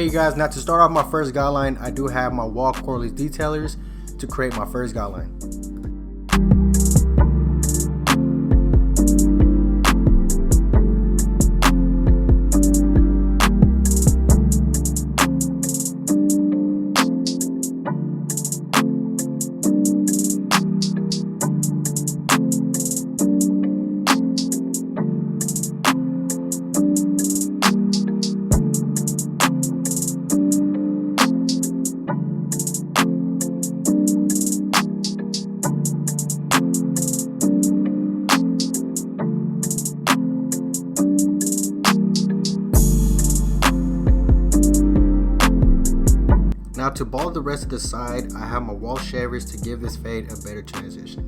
Okay, you guys, now to start off my first guideline, I do have my wall cordless detailers to create my first guideline. Now to ball the rest of the side, I have my wall shavers to give this fade a better transition.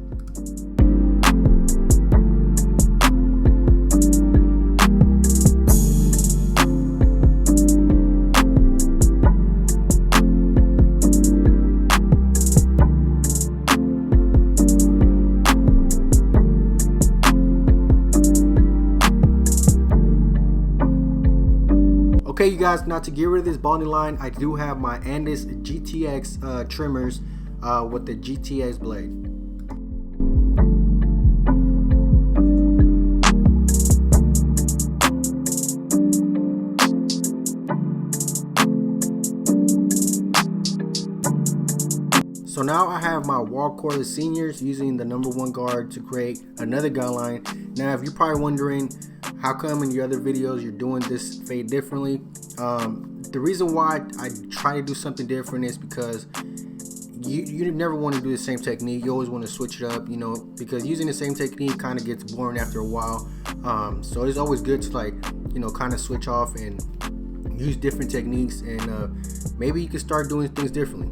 Okay, you guys, now to get rid of this balding line, I do have my Andis GTX trimmers with the GTX blade. So now I have my wall cordless seniors using the #1 guard to create another guideline. Now, if you're probably wondering, how come in your other videos you're doing this fade differently? The reason why I try to do something different is because you never want to do the same technique. You always want to switch it up, you know, because using the same technique kind of gets boring after a while. So it's always good to, like, you know, kind of switch off and use different techniques, and maybe you can start doing things differently.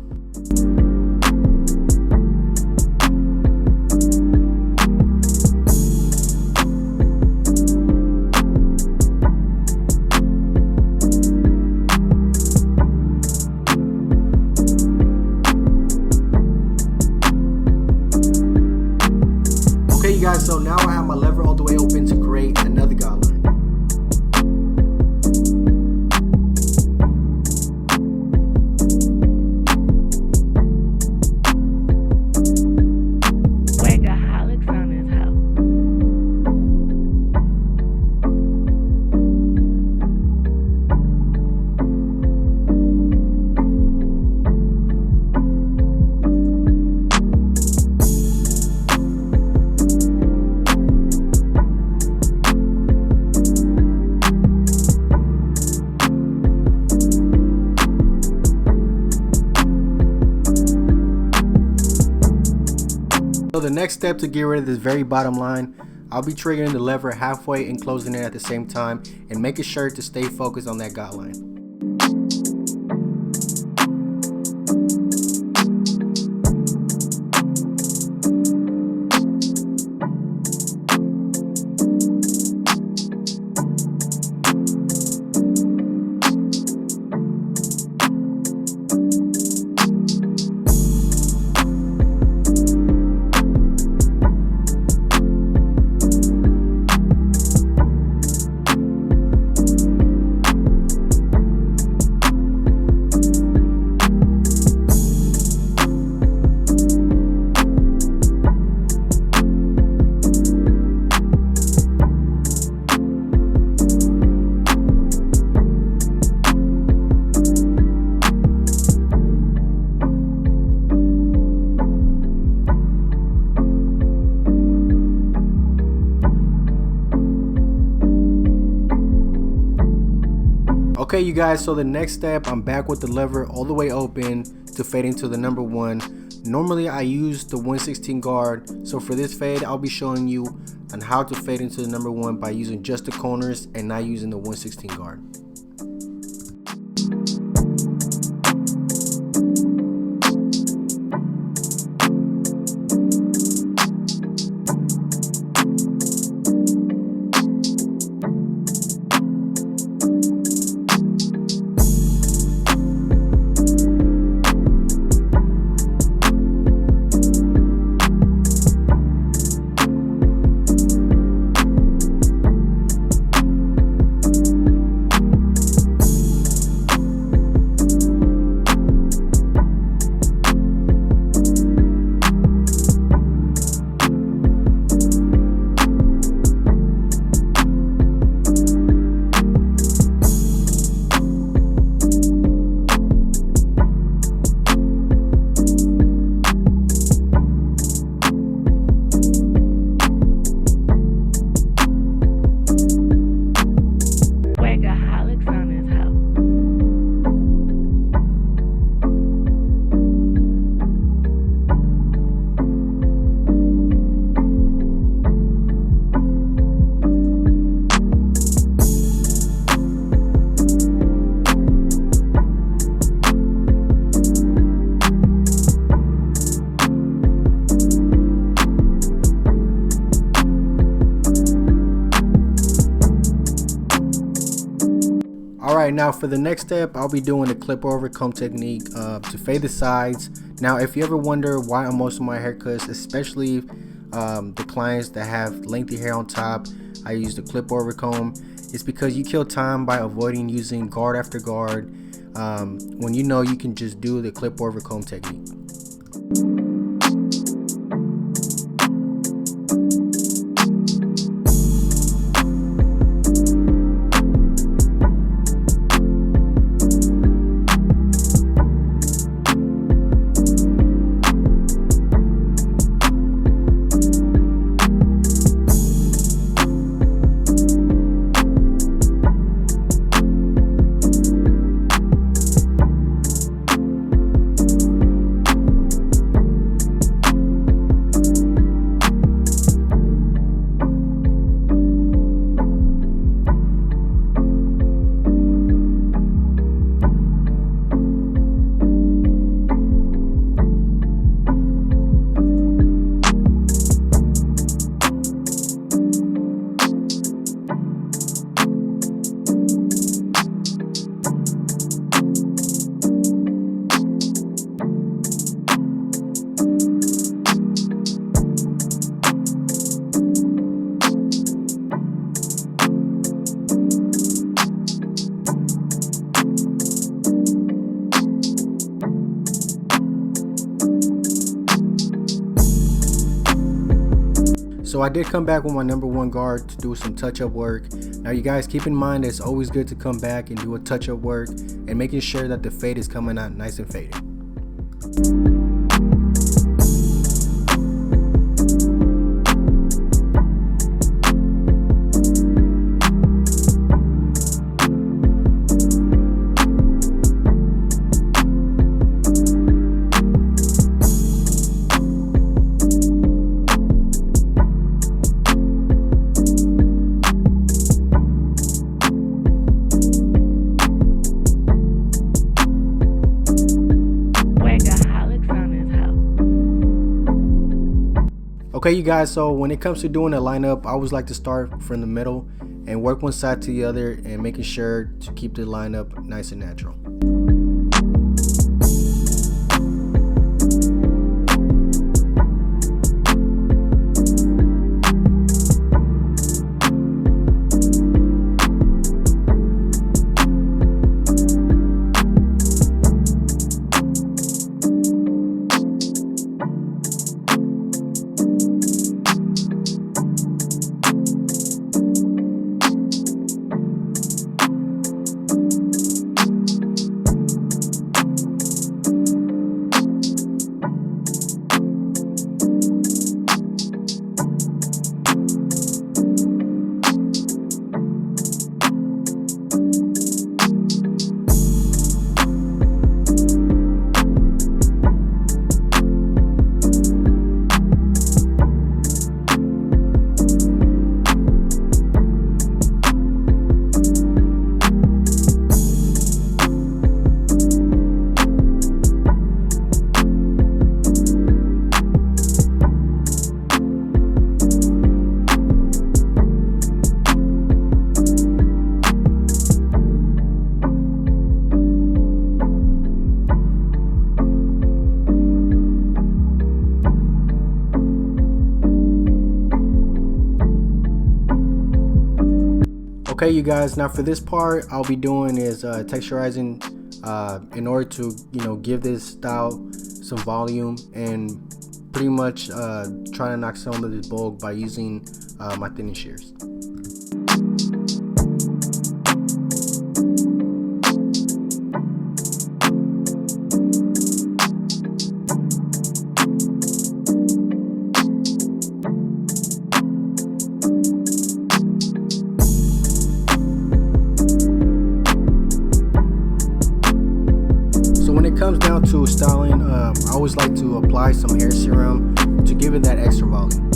Okay, you guys, so now I have my lever all the way open to create another guideline. So the next step to get rid of this very bottom line, I'll be triggering the lever halfway and closing it at the same time, and making sure to stay focused on that guideline. Okay, you guys, so the next step, I'm back with the lever all the way open to fade into the #1. Normally I use the 1/16 guard, so for this fade I'll be showing you on how to fade into the #1 by using just the corners and not using the 1/16 guard. Alright, now for the next step, I'll be doing the clip over comb technique to fade the sides. Now if you ever wonder why on most of my haircuts, especially the clients that have lengthy hair on top, I use the clip over comb. It's because you kill time by avoiding using guard after guard when you know you can just do the clip over comb technique. So I did come back with my number one guard to do some touch-up work. Now you guys keep in mind that it's always good to come back and do a touch-up work and making sure that the fade is coming out nice and faded. Okay you guys, so when it comes to doing a lineup, I always like to start from the middle and work one side to the other and making sure to keep the lineup nice and natural. Okay you guys, now for this part I'll be doing is texturizing in order to give this style some volume and pretty much try to knock some of this bulk by using my thinning shears. Comes down to styling, I always like to apply some hair serum to give it that extra volume.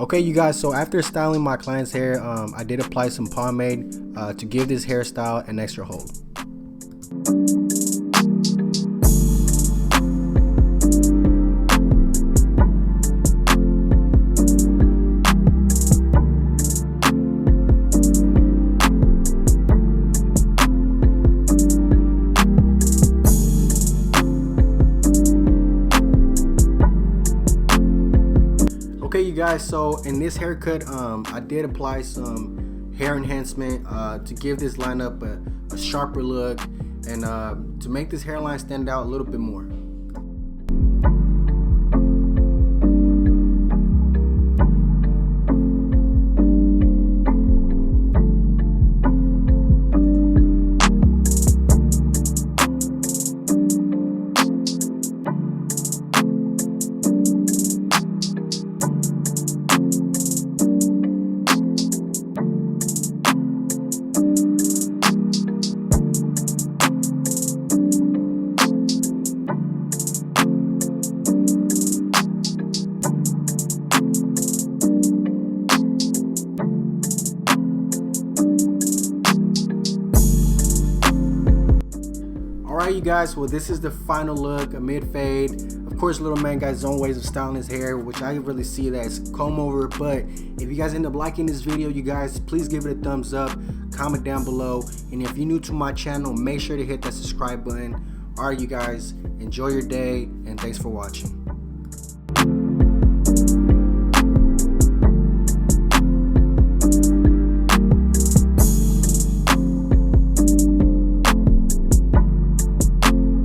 Okay, you guys, so after styling my client's hair, I did apply some pomade to give this hairstyle an extra hold. Okay, you guys, so in this haircut, I did apply some hair enhancement to give this lineup a sharper look and to make this hairline stand out a little bit more. Alright, you guys, well, this is the final look, a mid fade. Of course, little man got his own ways of styling his hair, which I really see that as comb over. But if you guys end up liking this video, you guys, please give it a thumbs up, comment down below, and if you're new to my channel, make sure to hit that subscribe button. Alright, you guys, enjoy your day, and thanks for watching.